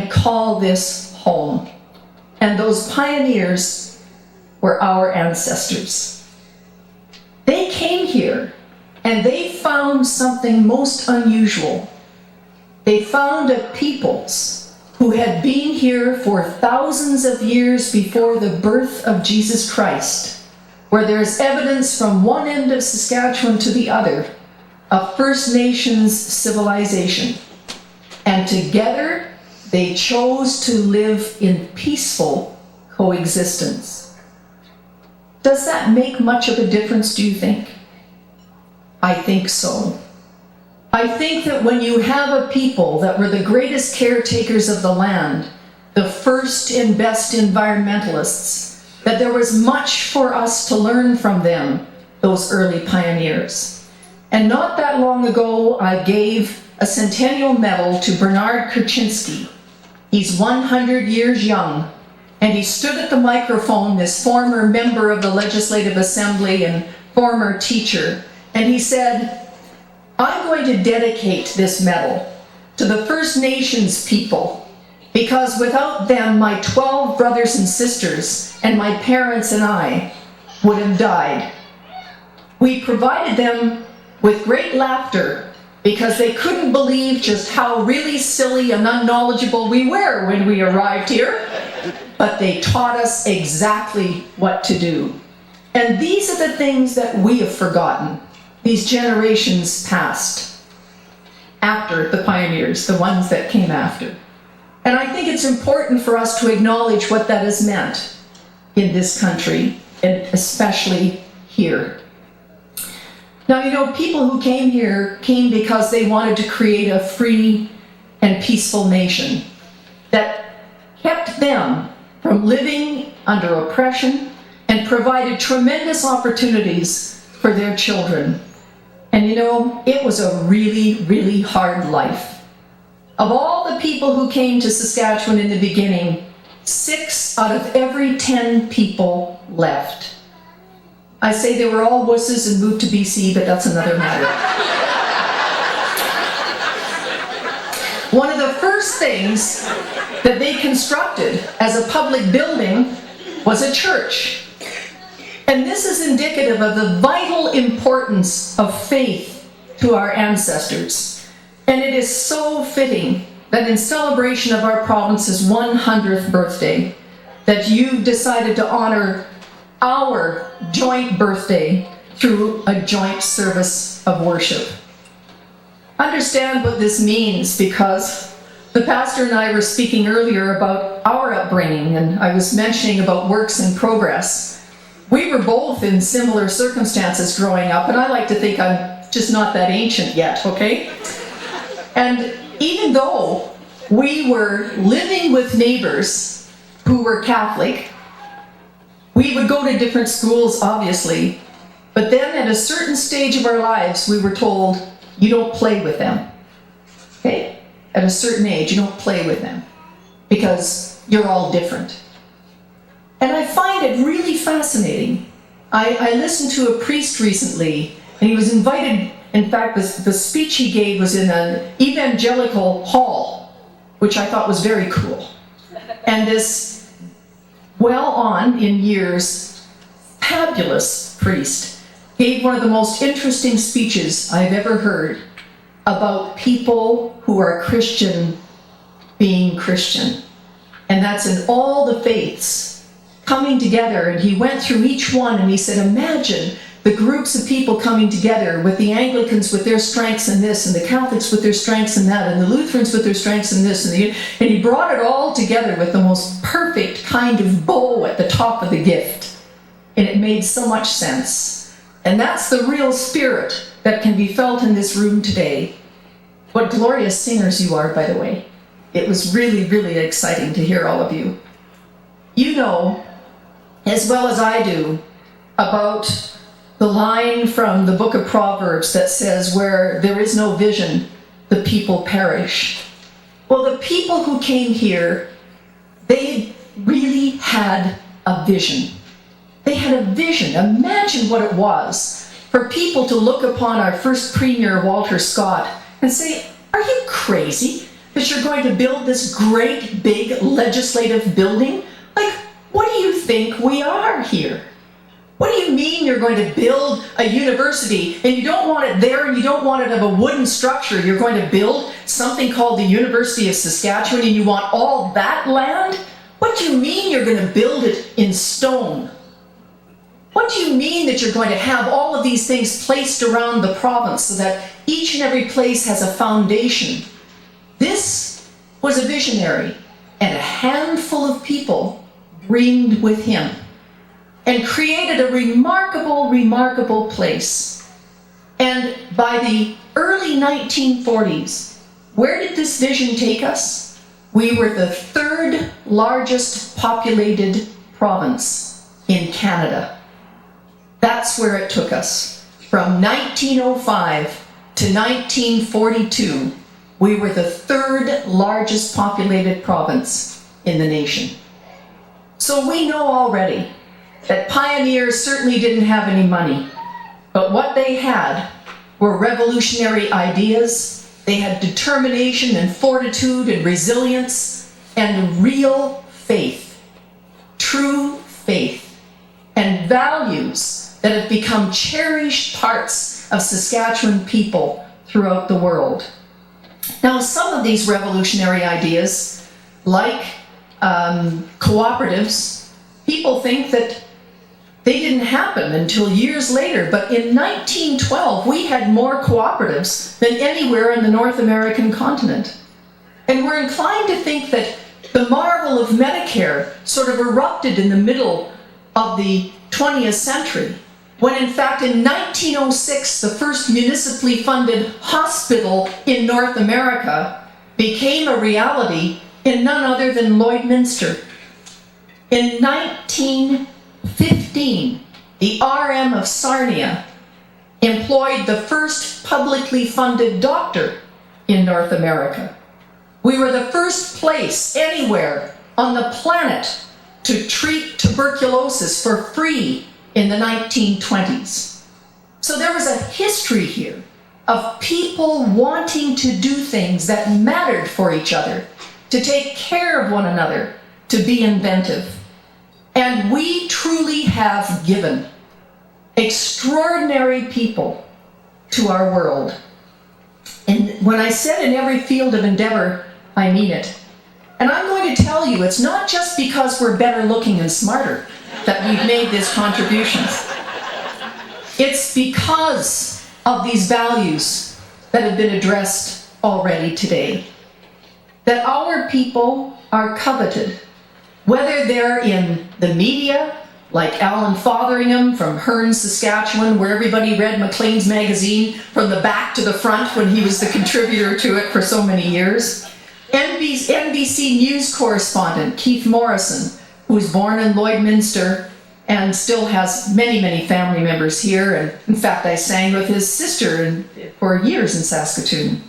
and call this home. And those pioneers were our ancestors. They came here and they found something most unusual. They found a peoples who had been here for thousands of years before the birth of Jesus Christ, where there's evidence from one end of Saskatchewan to the other of First Nations civilization. And together they chose to live in peaceful coexistence. Does that make much of a difference, do you think? I think so. I think that when you have a people that were the greatest caretakers of the land, the first and best environmentalists, that there was much for us to learn from them, those early pioneers. And not that long ago, I gave a Centennial medal to Bernard Kurczynski. He's 100 years young, and he stood at the microphone, this former member of the Legislative Assembly and former teacher, and he said, I'm going to dedicate this medal to the First Nations people, because without them, my 12 brothers and sisters and my parents and I would have died. We provided them with great laughter because they couldn't believe just how really silly and unknowledgeable we were when we arrived here, but they taught us exactly what to do. And these are the things that we have forgotten, these generations past, after the pioneers, the ones that came after. And I think it's important for us to acknowledge what that has meant in this country, and especially here. Now, you know, people who came here came because they wanted to create a free and peaceful nation that kept them from living under oppression and provided tremendous opportunities for their children. And you know, it was a really, really hard life. Of all the people who came to Saskatchewan in the beginning, 6 out of every 10 people left. I say they were all wusses and moved to BC, but that's another matter. One of the first things that they constructed as a public building was a church. And this is indicative of the vital importance of faith to our ancestors. And it is so fitting that in celebration of our province's 100th birthday, that you've decided to honor our joint birthday through a joint service of worship. Understand what this means, because the pastor and I were speaking earlier about our upbringing, and I was mentioning about works in progress. We were both in similar circumstances growing up, and I like to think I'm just not that ancient yet, okay? And even though we were living with neighbors who were Catholic, we would go to different schools, obviously, but then at a certain stage of our lives, we were told, you don't play with them, okay? At a certain age, you don't play with them because you're all different. And I find it really fascinating. I listened to a priest recently, and he was invited, in fact, the speech he gave was in an evangelical hall, which I thought was very cool. And this well on in years, fabulous priest gave one of the most interesting speeches I've ever heard about people who are Christian being Christian. And that's in all the faiths coming together. And he went through each one and he said, imagine the groups of people coming together, with the Anglicans with their strengths in this, and the Catholics with their strengths in that, and the Lutherans with their strengths in this, and he brought it all together with the most perfect kind of bow at the top of the gift. And it made so much sense. And that's the real spirit that can be felt in this room today. What glorious singers you are, by the way. It was really, really exciting to hear all of you. You know, as well as I do, about the line from the book of Proverbs that says, where there is no vision, the people perish. Well, the people who came here, they really had a vision. They had a vision. Imagine what it was for people to look upon our first Premier, Walter Scott, and say, are you crazy? that you're going to build this great big legislative building? Like, what do you think we are here? What do you mean you're going to build a university and you don't want it there and you don't want it of a wooden structure? You're going to build something called the University of Saskatchewan and you want all that land? What do you mean you're going to build it in stone? What do you mean that you're going to have all of these things placed around the province so that each and every place has a foundation? This was a visionary, and a handful of people dreamed with him and created a remarkable, remarkable place. And by the early 1940s, where did this vision take us? We were the third largest populated province in Canada. That's where it took us. From 1905 to 1942, we were the third largest populated province in the nation. So we know already that pioneers certainly didn't have any money, but what they had were revolutionary ideas. They had determination and fortitude and resilience and real faith, true faith, and values that have become cherished parts of Saskatchewan people throughout the world. Now, some of these revolutionary ideas, like cooperatives, people think that they didn't happen until years later, but in 1912, we had more cooperatives than anywhere in the North American continent. And we're inclined to think that the marvel of Medicare sort of erupted in the middle of the 20th century, when in fact in 1906, the first municipally funded hospital in North America became a reality in none other than Lloydminster. In 1915, the RM of Sarnia employed the first publicly funded doctor in North America. We were the first place anywhere on the planet to treat tuberculosis for free in the 1920s. So there was a history here of people wanting to do things that mattered for each other, to take care of one another, to be inventive. And we truly have given extraordinary people to our world. And when I said in every field of endeavor, I mean it. And I'm going to tell you, it's not just because we're better looking and smarter that we've made these contributions. It's because of these values that have been addressed already today, that our people are coveted, whether they're in the media, like Alan Fotheringham from Hearne, Saskatchewan, where everybody read Maclean's magazine from the back to the front when he was the contributor to it for so many years. NBC News correspondent Keith Morrison, who was born in Lloydminster and still has many, many family members here. And in fact, I sang with his sister for years in Saskatoon.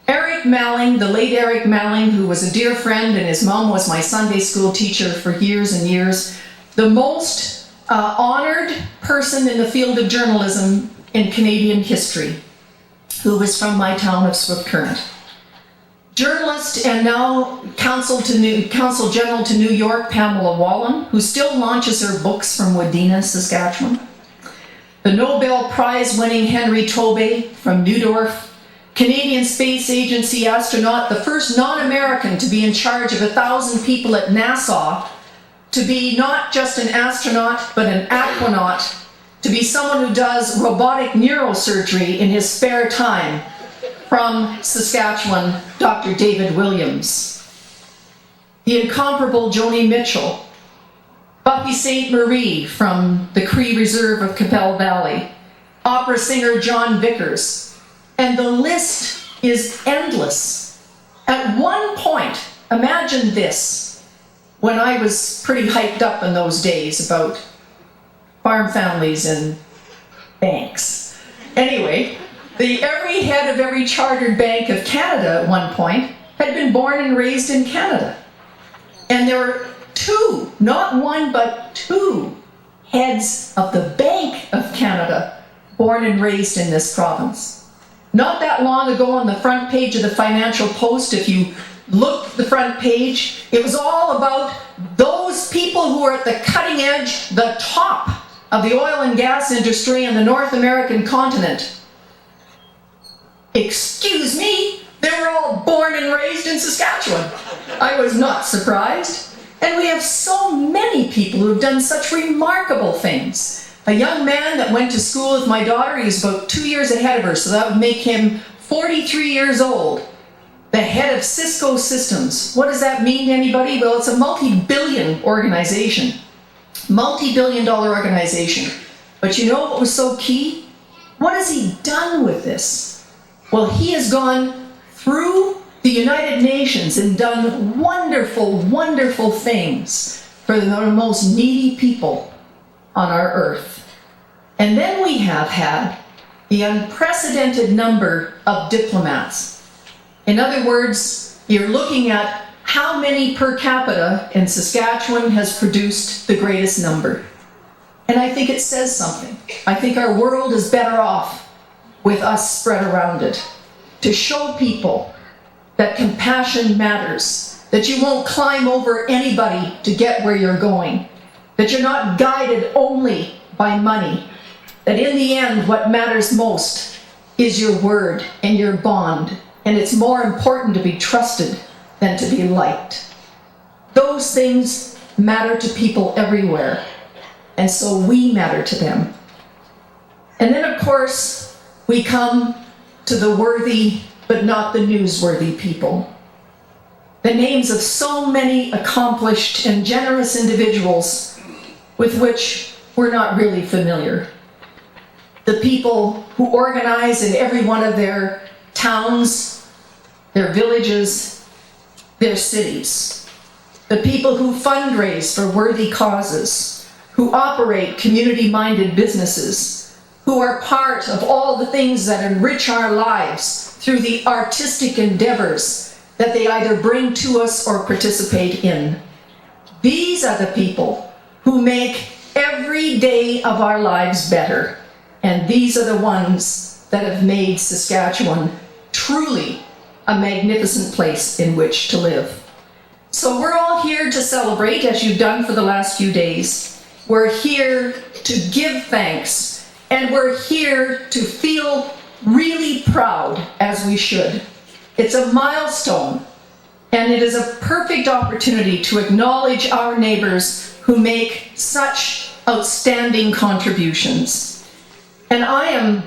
Eric Malling, the late Eric Malling, who was a dear friend, and his mom was my Sunday school teacher for years and years. The most honored person in the field of journalism in Canadian history, who was from my town of Swift Current. Journalist and now Consul General to New York, Pamela Wallin, who still launches her books from Wadena, Saskatchewan. The Nobel Prize-winning Henry Tobey from Neudorf, Canadian Space Agency astronaut, the first non-American to be in charge of 1,000 people at NASA, to be not just an astronaut, but an aquanaut, to be someone who does robotic neurosurgery in his spare time. From Saskatchewan, Dr. David Williams. The incomparable Joni Mitchell. Buffy St. Marie from the Cree Reserve of Capel Valley. Opera singer John Vickers. And the list is endless. At one point, imagine this, when I was pretty hyped up in those days about farm families and banks. Anyway, every head of every chartered bank of Canada at one point had been born and raised in Canada. And there were two, not one, but two heads of the Bank of Canada born and raised in this province. Not that long ago on the front page of the Financial Post, if you looked at the front page, it was all about those people who are at the cutting edge, the top of the oil and gas industry in the North American continent. Excuse me, they were all born and raised in Saskatchewan. I was not surprised. And we have so many people who have done such remarkable things. A young man that went to school with my daughter, he's about 2 years ahead of her, so that would make him 43 years old. The head of Cisco Systems. What does that mean to anybody? Well, it's a multi-billion organization. Multi-billion-dollar organization. But you know what was so key? What has he done with this? Well, he has gone through the United Nations and done wonderful, wonderful things for the most needy people on our earth. And then we have had the unprecedented number of diplomats. In other words, you're looking at how many per capita, and Saskatchewan has produced the greatest number. And I think it says something. I think our world is better off with us spread around it. To show people that compassion matters, that you won't climb over anybody to get where you're going, that you're not guided only by money, that in the end what matters most is your word and your bond, and it's more important to be trusted than to be liked. Those things matter to people everywhere, and so we matter to them. And then of course we come to the worthy but not the newsworthy people. The names of so many accomplished and generous individuals with which we're not really familiar. The people who organize in every one of their towns, their villages, their cities. The people who fundraise for worthy causes, who operate community-minded businesses, who are part of all the things that enrich our lives through the artistic endeavors that they either bring to us or participate in. These are the people who make every day of our lives better. And these are the ones that have made Saskatchewan truly a magnificent place in which to live. So we're all here to celebrate, as you've done for the last few days. We're here to give thanks, and we're here to feel really proud, as we should. It's a milestone, and it is a perfect opportunity to acknowledge our neighbors who make such outstanding contributions. And I am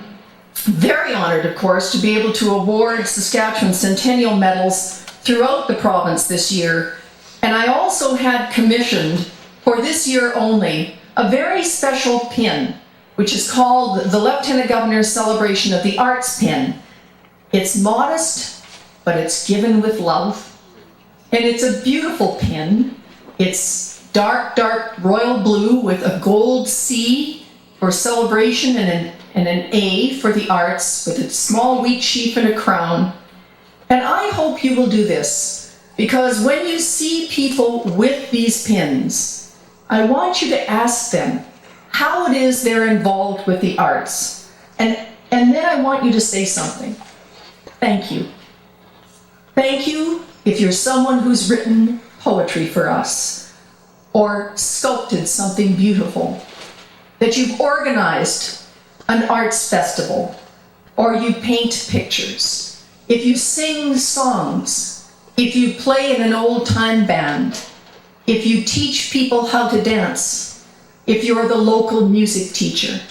very honored, of course, to be able to award Saskatchewan Centennial medals throughout the province this year. And I also had commissioned, for this year only, a very special pin, which is called the Lieutenant Governor's Celebration of the Arts pin. It's modest, but it's given with love. And it's a beautiful pin. It's dark, dark royal blue with a gold C for celebration and an A for the arts, with a small wheat sheaf and a crown. And I hope you will do this, because when you see people with these pins, I want you to ask them how it is they're involved with the arts. And then I want you to say something. Thank you. Thank you if you're someone who's written poetry for us, or sculpted something beautiful, that you've organized an arts festival, or you paint pictures, if you sing songs, if you play in an old-time band, if you teach people how to dance, if you're the local music teacher.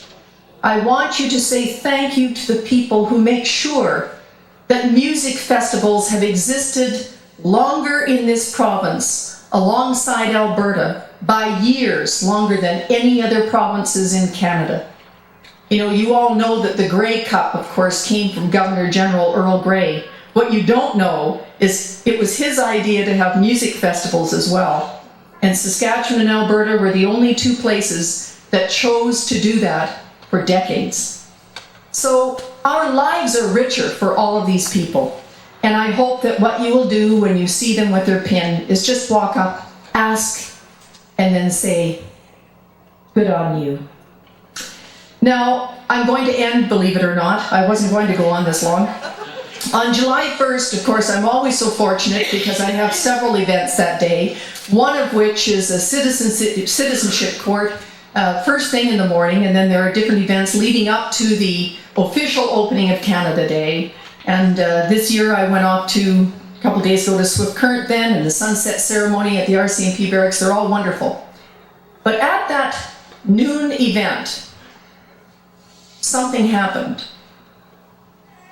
I want you to say thank you to the people who make sure that music festivals have existed longer in this province, alongside Alberta, by years longer than any other provinces in Canada. You know, you all know that the Grey Cup, of course, came from Governor General Earl Grey. What you don't know is it was his idea to have music festivals as well. And Saskatchewan and Alberta were the only two places that chose to do that for decades. So our lives are richer for all of these people. And I hope that what you will do when you see them with their pin is just walk up, ask, and then say, good on you. Now, I'm going to end, believe it or not. I wasn't going to go on this long. On July 1st, of course, I'm always so fortunate because I have several events that day, one of which is a citizenship court first thing in the morning, and then there are different events leading up to the official opening of Canada Day. And this year I went off to, a couple days ago, to Swift Current then, and the sunset ceremony at the RCMP barracks. They're all wonderful. But at that noon event, something happened.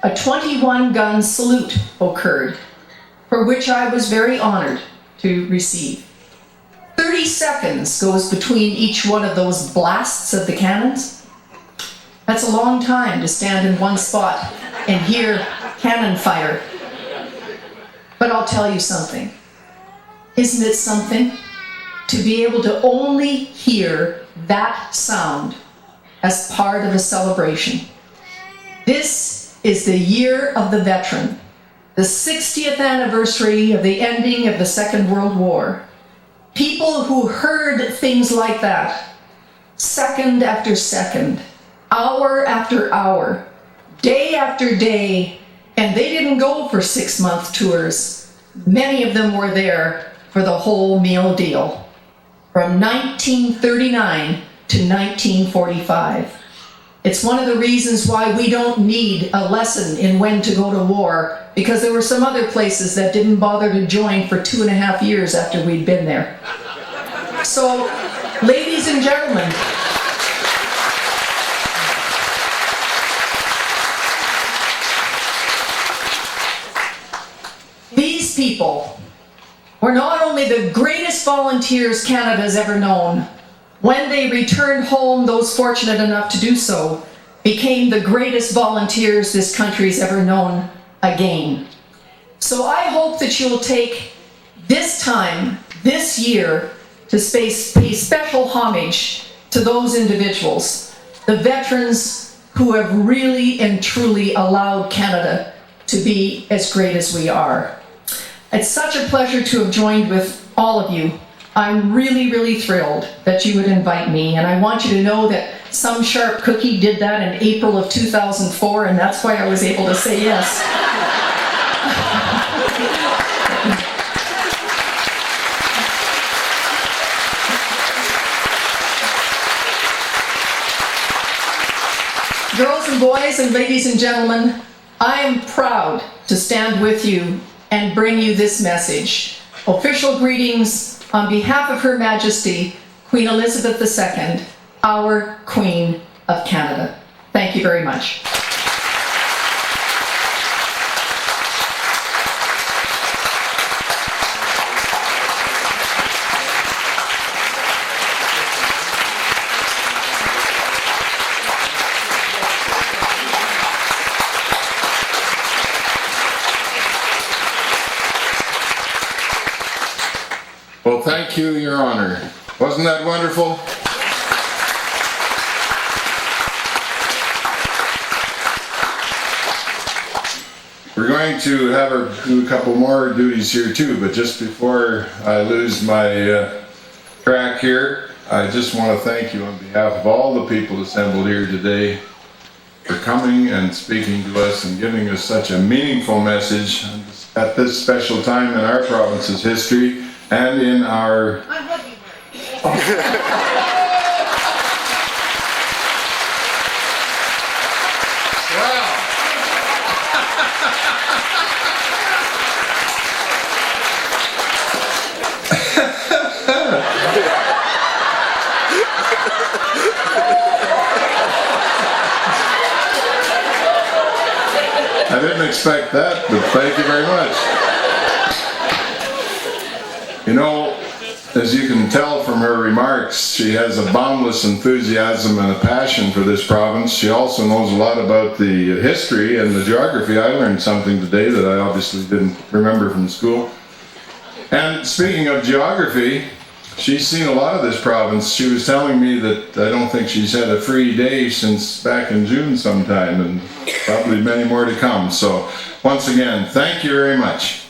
A 21-gun salute occurred, for which I was very honored to receive. 30 seconds goes between each one of those blasts of the cannons. That's a long time to stand in one spot and hear cannon fire. But I'll tell you something. Isn't it something to be able to only hear that sound as part of a celebration? This is the year of the veteran, the 60th anniversary of the ending of the Second World War. People who heard things like that, second after second, hour after hour, day after day, and they didn't go for 6-month tours. Many of them were there for the whole meal deal, from 1939 to 1945. It's one of the reasons why we don't need a lesson in when to go to war, because there were some other places that didn't bother to join for 2.5 years after we'd been there. So, ladies and gentlemen, these people were not only the greatest volunteers Canada's ever known. When they returned home, those fortunate enough to do so became the greatest volunteers this country's ever known again. So I hope that you'll take this time, this year, to pay special homage to those individuals, the veterans who have really and truly allowed Canada to be as great as we are. It's such a pleasure to have joined with all of you. I'm really, really thrilled that you would invite me, and I want you to know that some sharp cookie did that in April of 2004, and that's why I was able to say yes. Girls and boys and ladies and gentlemen, I am proud to stand with you and bring you this message. Official greetings on behalf of Her Majesty, Queen Elizabeth II, our Queen of Canada. Thank you very much. Well, thank you, Your Honor. Wasn't that wonderful? We're going to have her do a couple more duties here too, but just before I lose my track here, I just want to thank you on behalf of all the people assembled here today for coming and speaking to us and giving us such a meaningful message at this special time in our province's history. And in our... I didn't expect that, but thank you very much. You know, as you can tell from her remarks, she has a boundless enthusiasm and a passion for this province. She also knows a lot about the history and the geography. I learned something today that I obviously didn't remember from school. And speaking of geography, she's seen a lot of this province. She was telling me that I don't think she's had a free day since back in June sometime, and probably many more to come. So once again, thank you very much.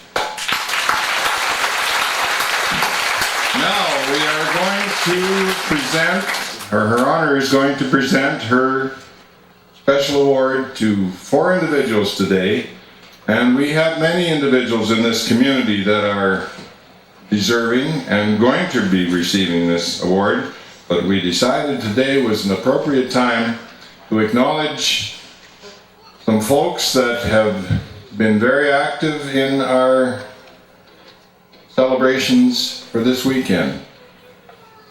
Now we are going to present, or Her Honor is going to present her special award to 4 individuals today. And we have many individuals in this community that are deserving and going to be receiving this award. But we decided today was an appropriate time to acknowledge some folks that have been very active in our celebrations for this weekend.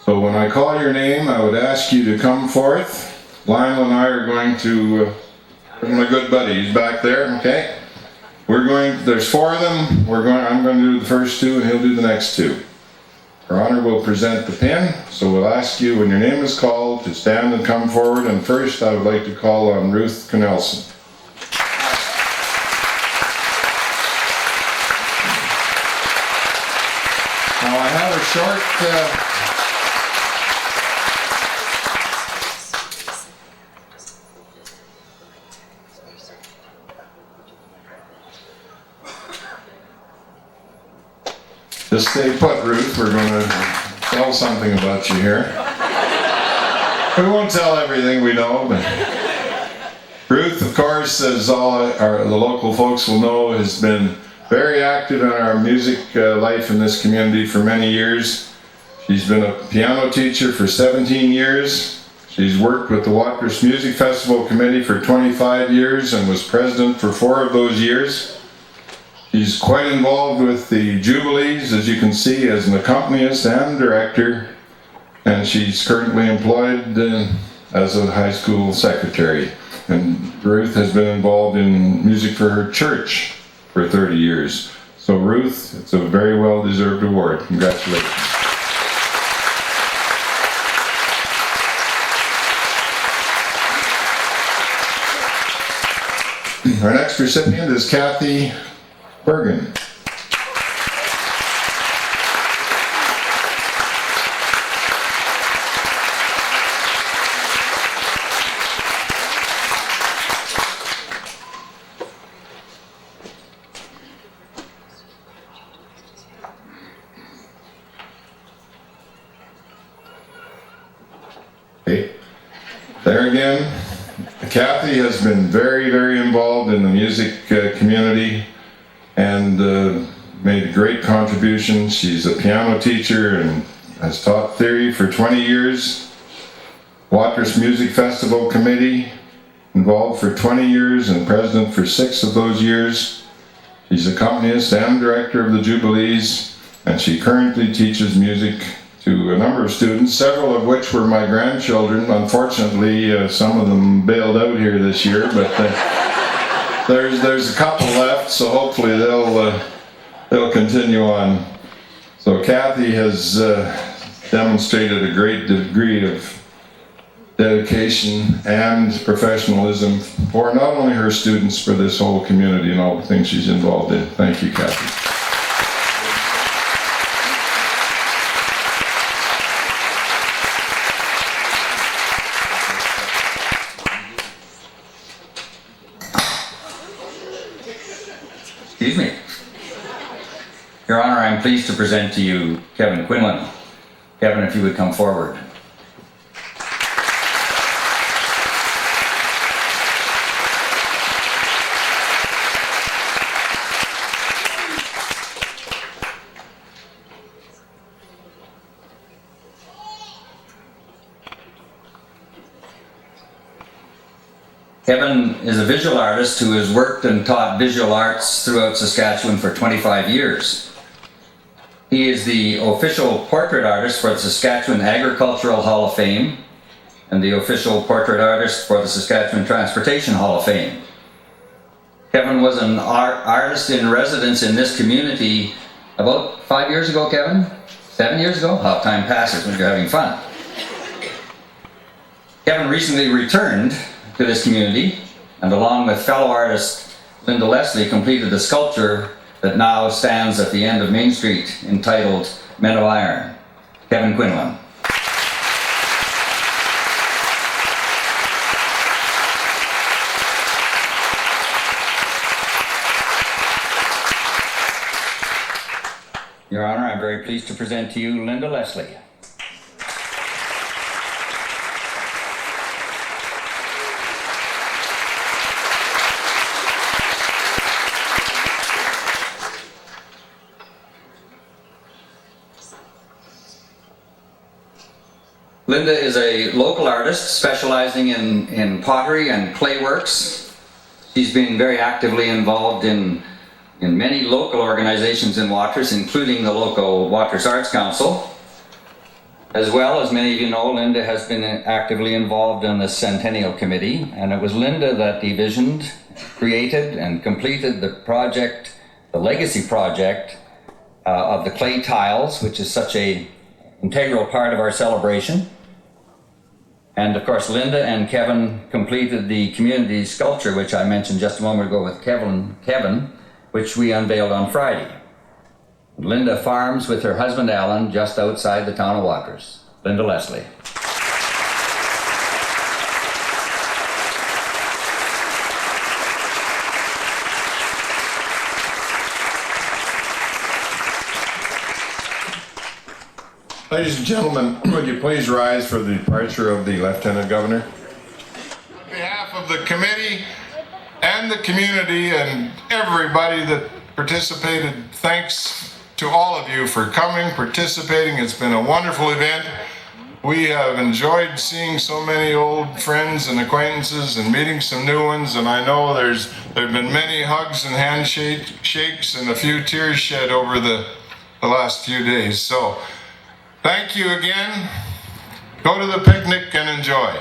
So when I call your name, I would ask you to come forth. Lionel and I are going to, my good buddy, he's back there, okay? There's 4 of them. I'm going to do the first 2 and he'll do the next 2. Her Honor will present the pin, so we'll ask you when your name is called to stand and come forward. And first I would like to call on Ruth Connelson. Now I have a short just stay put, Ruth. We're going to tell something about you here. We won't tell everything we know, but Ruth, of course, as all the local folks will know, has been very active in our music life in this community for many years. She's been a piano teacher for 17 years. She's worked with the Watrous Music Festival Committee for 25 years and was president for 4 of those years. She's quite involved with the Jubilees, as you can see, as an accompanist and director, and she's currently employed as a high school secretary. And Ruth has been involved in music for her church for 30 years. So Ruth, it's a very well-deserved award. Congratulations. Our next recipient is Kathy Bergen. Okay. There again, Kathy has been very, very involved in the music community and made a great contribution. She's a piano teacher and has taught theory for 20 years. Watrous Music Festival Committee, involved for 20 years and president for 6 of those years. She's accompanist and director of the Jubilees, and she currently teaches music to a number of students, several of which were my grandchildren. Unfortunately, some of them bailed out here this year, but there's a couple left, so hopefully they'll continue on. So Kathy has demonstrated a great degree of dedication and professionalism for not only her students, but this whole community and all the things she's involved in. Thank you, Kathy. Excuse me. Your Honor, I'm pleased to present to you Kevin Quinlan. Kevin, if you would come forward. Kevin is a visual artist who has worked and taught visual arts throughout Saskatchewan for 25 years. He is the official portrait artist for the Saskatchewan Agricultural Hall of Fame and the official portrait artist for the Saskatchewan Transportation Hall of Fame. Kevin was an artist in residence in this community about 5 years ago, Kevin? 7 years ago? How time passes when you're having fun. Kevin recently returned to this community, and along with fellow artist Linda Leslie, completed a sculpture that now stands at the end of Main Street entitled Men of Iron. Kevin Quinlan. Your Honor, I'm very pleased to present to you Linda Leslie. Linda is a local artist specializing in pottery and clay works. She's been very actively involved in many local organizations in Watrous, including the local Watrous Arts Council. As well, as many of you know, Linda has been actively involved in the Centennial Committee, and it was Linda that envisioned, created, and completed the project, the legacy project of the clay tiles, which is such an integral part of our celebration. And of course, Linda and Kevin completed the community sculpture, which I mentioned just a moment ago with Kevin, which we unveiled on Friday. Linda farms with her husband Alan just outside the town of Watrous. Linda Leslie. Ladies and gentlemen, would you please rise for the departure of the Lieutenant Governor? On behalf of the committee and the community and everybody that participated, thanks to all of you for coming, participating. It's been a wonderful event. We have enjoyed seeing so many old friends and acquaintances and meeting some new ones, and I know there have been many hugs and handshakes and a few tears shed over the last few days. So thank you again. Go to the picnic and enjoy.